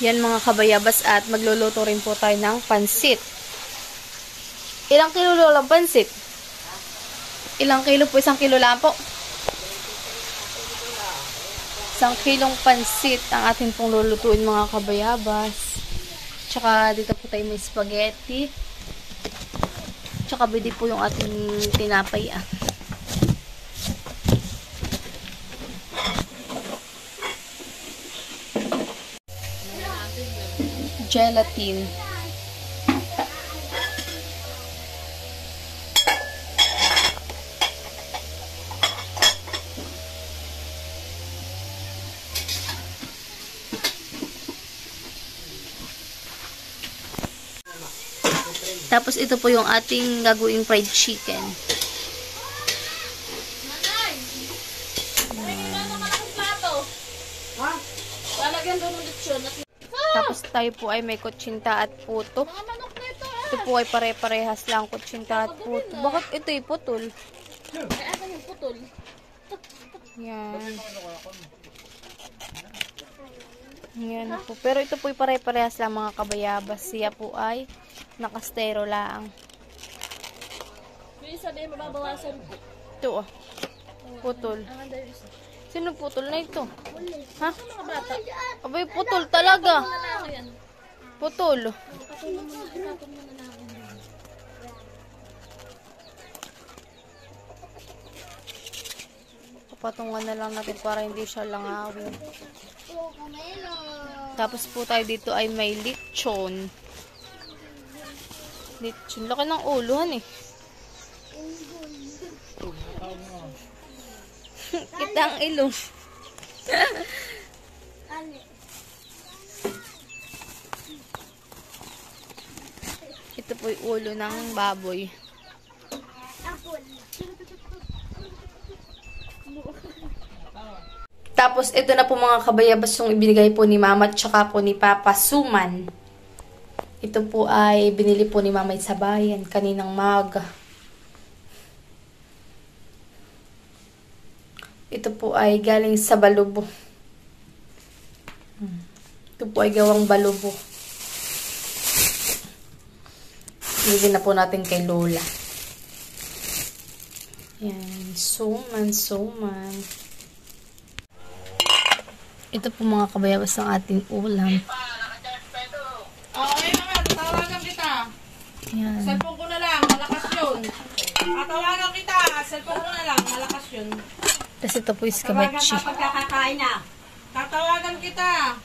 Yan mga kabayabas at magluluto rin po tayo ng pansit. Ilang kilo lang pansit? Ilang kilo po? 1 kilo lang po. 1 kilong pansit ang atin pong lulutuin mga kabayabas. Tsaka dito po tayo may spaghetti. Tsaka bidi po yung ating tinapay Gelatin. Tapos ito po yung ating gagawing fried chicken. Tapos tayo po ay may kutsinta at puto. Ito po ay pare-parehas lang kutsinta at puto. Bakit ito ay putol? Yan. Yan po. Pero ito po ay pare-parehas lang mga kabayabas. Siya po ay nakastero lang. Ito putol. Sino putol na ito? Ha? Abay, putol talaga. Putol. Papatungan na lang natin para hindi siya langawin. Tapos po tayo dito ay may lechon. Lechon. Laki ng uluhan eh. Kita ang ilong. Ito po yung ulo ng baboy. Tapos ito na po mga kabayabas yung ibinigay po ni Mama at saka po ni Papa Suman. Ito po ay binili po ni Mama sa bayan kaninang maga. Ito po ay galing sa balubo. Ito po ay gawang balubo. Bigyan na po natin kay Lola. Yan. Suman. Ito po mga kabayabas ang ating ulam. Okay naman, tawagan kita. Yan. Cellphone ko na lang, malakas yun. Tawagan kita, cellphone ko na lang, malakas yun. Tapos ito po is kabachi. Pagkakakain na. Tatawagan kita.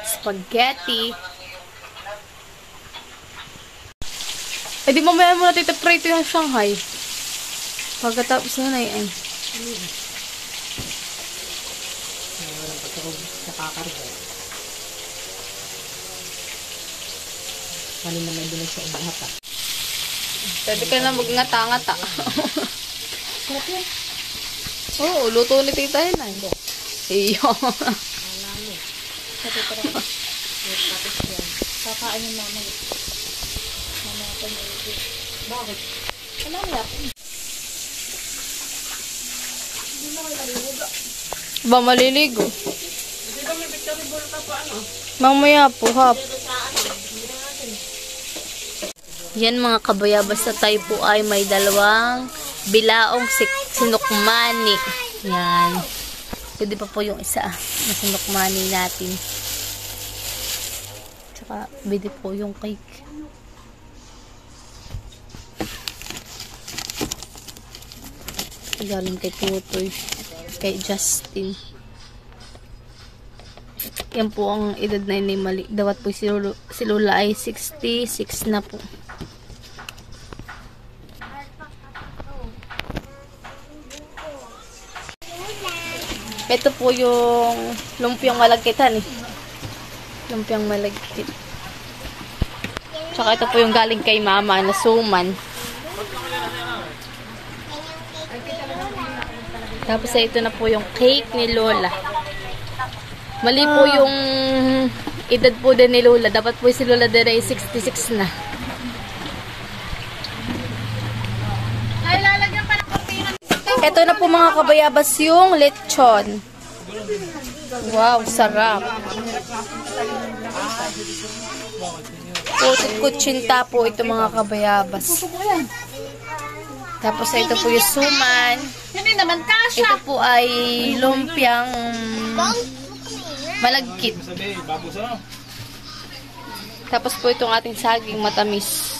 Spaghetti. Eh di mamaya mo natin ito yung Shanghai. Pagkatapos na yan. Kanina may bilang sa umahat ah. Pwede ka na magngata-ngata. Sarap yan. Oo, luto ni tita yun ah. Iyo. Kakain yung mama. Mama ako may bakit? Alam niya. Hindi mo kayo maliligo. Ba maliligo? Hindi ba may victory ball ka pa ano? Mamaya po, hap. Yan mga kabayabas na tayo po ay may 2 bilaong sinukmani. Yan. Pwede pa po yung isa na sinukmani natin. Tsaka pwede po yung cake. Galing kay Tutoy. Kay Justin. Yan po ang edad na yun mali. Dawat po si Lola ay 66 na po. Ito po yung lumpiang malagkitan eh. Lumpiang malagkit. Tsaka ito po yung galing kay Mama na suman. Tapos ito na po yung cake ni Lola. Mali po yung edad po din ni Lola. Dapat po si Lola din ay 66 na. Ito na po mga kabayabas yung lechon. Wow, sarap. Putit kutsinta po ito mga kabayabas. Tapos ito po yung suman. Hindi naman kasha. Ito po ay lumpiang malagkit. Tapos po itong ating saging matamis.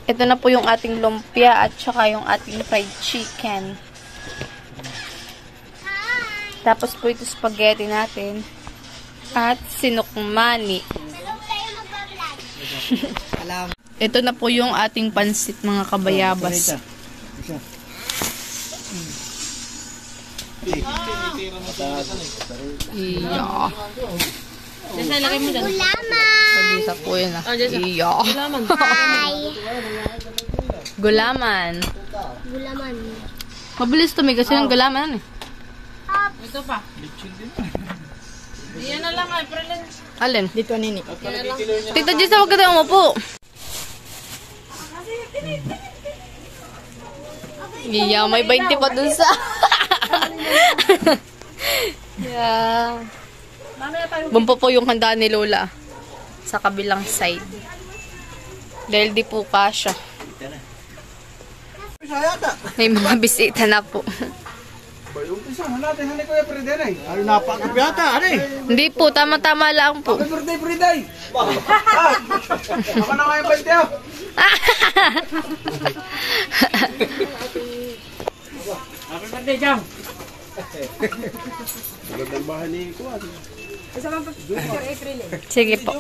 Ito na po yung ating lumpia at saka yung ating fried chicken. Tapos po ito spaghetti natin. At sinukmani. Ito na po yung ating pansit mga kabayabas. Iya. Pag-isa po yun ah. Iya. Gulaman. Gulaman. Mabilis tumigas yung gulaman eh. Ito pa. Yan na lang ay, prelen. Alin? Dito nini. Tita Jessa, huwag ka tayo umupo. Iya, may 20 pa dun sa... Yeah. Bumpo po yung handa ni Lola sa kabilang side. Dahil di po kasya. May mga bisita na po. Hindi po, tama-tama lang po. Happy birthday! Ako na nga yung 20 oh. Happy birthday, Jam! Magandang bahay ni Kuwan. Sige po.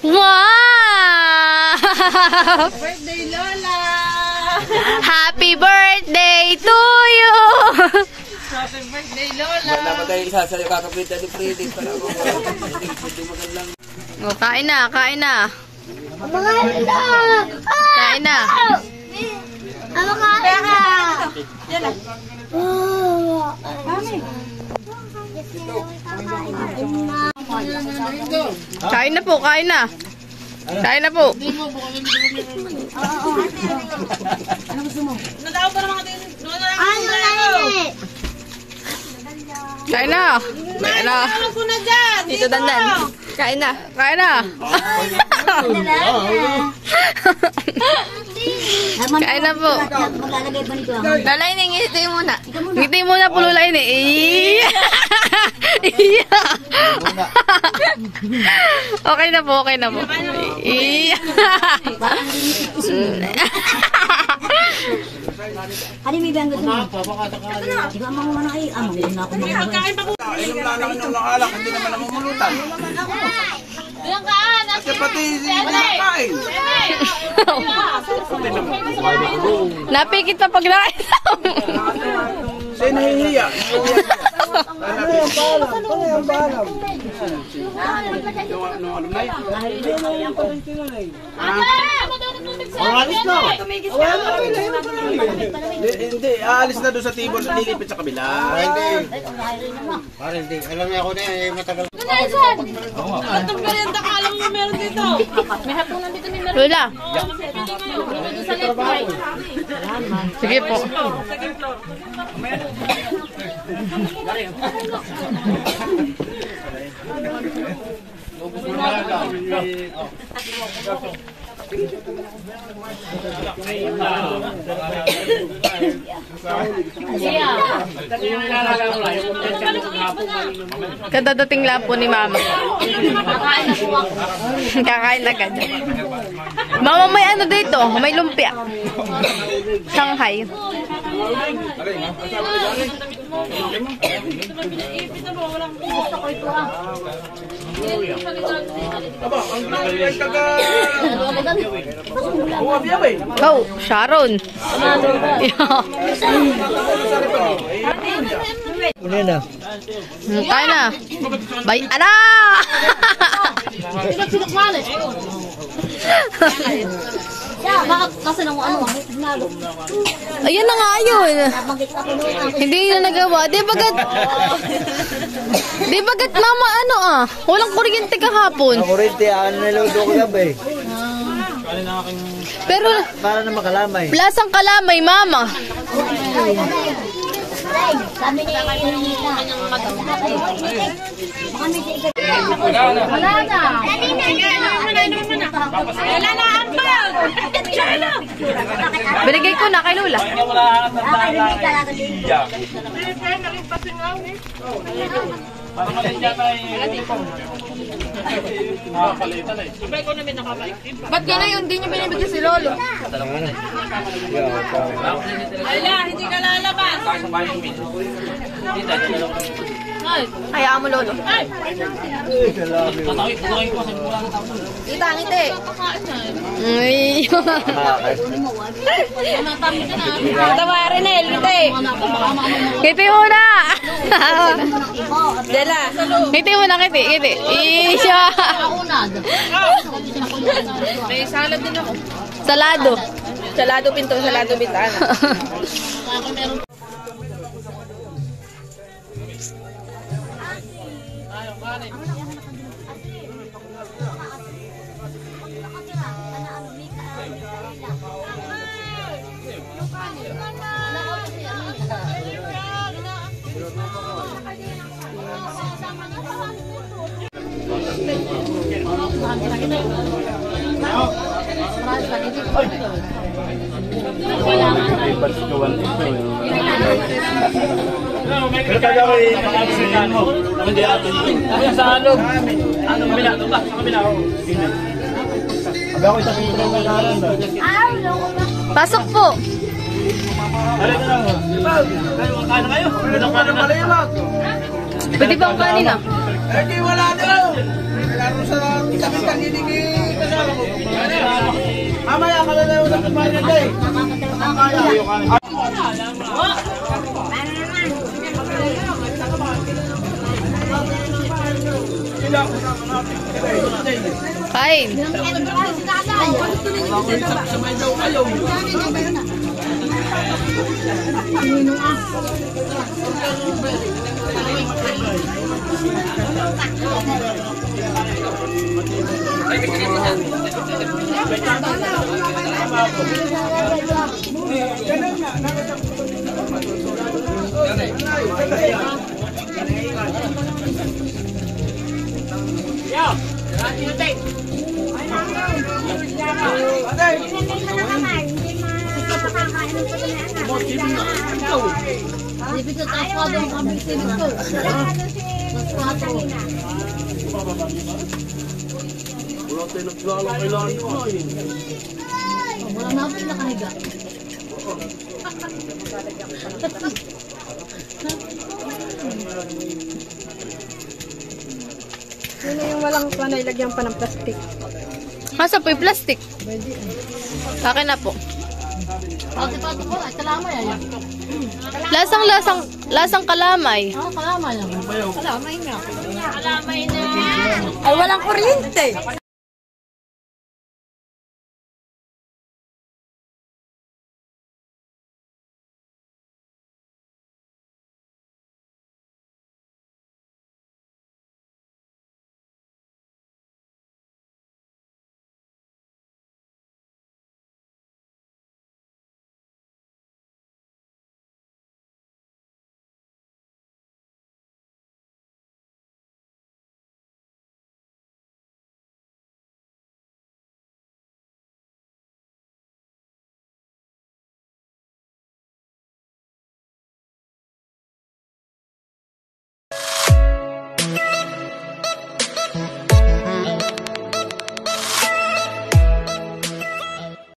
Wow! Birthday Lola! Happy birthday to you! Happy birthday Lola! Wala pa tayo isa sa kakapita ni Freddy. Para ako hindi magandang. O, kain na, kain na. Kain na. Kain na po, kain na. Kain na po. Nadaw pa naman natin. Kain na. Kain na. Ano po na dyan? Dito dandan. Kain na. Kain na. Kain na po. Lalay na, ngiti muna. Ngiti muna po, Lulay na. Okay na po, okay na po. Ano may bangga ito? Di ba mga mana ay amo na ako mga. Inom lang naman yung nakalak, hindi naman namumulutan. At yung pati sinakain. Napikit pa pag nakain. Siya nahihiya. Hindi, aalis na doon sa table, lilipit sa kabila. Parang hindi. Alam niya ako na eh, matagal. Itong merienda ka alam mo meron dito. May hapunan dito may meron. Lola. Sige po. Kadadating lang po ni Mama. Kakain agad. Mama, may ano dito? May lumpia. Shanghai. Aba, ang ay taga... Buwabya ba eh? Oh, Sharon. Uli na. Kain na. Bay, ana! Bakit kasi nang ano? Ayun na nga yun. Hindi na nagawa. Di bagat mama ano ah. Walang kuryente kahapon. Ako rin, ano niluto ko gabi. Pero, Para na makalamay. lasang kalamay, mama. Sabi ni Nita. Wala na. Binigay ko na kay Lola. Ba't gano'n yung hindi niyo binibigyan si Lolo? Hayaan mo, Lolo. Kita, ngiti. Ay. Tama, Renel, ngiti. Ngiti muna. Dela. Ngiti muna, ngiti. Ngiti. Isya. May salad din ako. Salado. Salado pinto, salado bintana. Pero kaya ko makakasitan mo. Hindi atin. Sa alog. Ano kabila? Ito ba? Sa kabila. Abi ako isang intro ng lalan ba? Pasok po. Alin na lang. Kayo, kain na kayo? Kain na malimag. Pwede bang kanin ah? Eh, di wala na lang. Laro sa tabi kanini kasama ko. Mamaya ka na lang sa kumain na day. Kaya. Kain. Sino yung walang panay, lagyan pa ng plastic? Masa po yung plastic? Akin na po. Lasang kalamay. Ay, walang kuryente.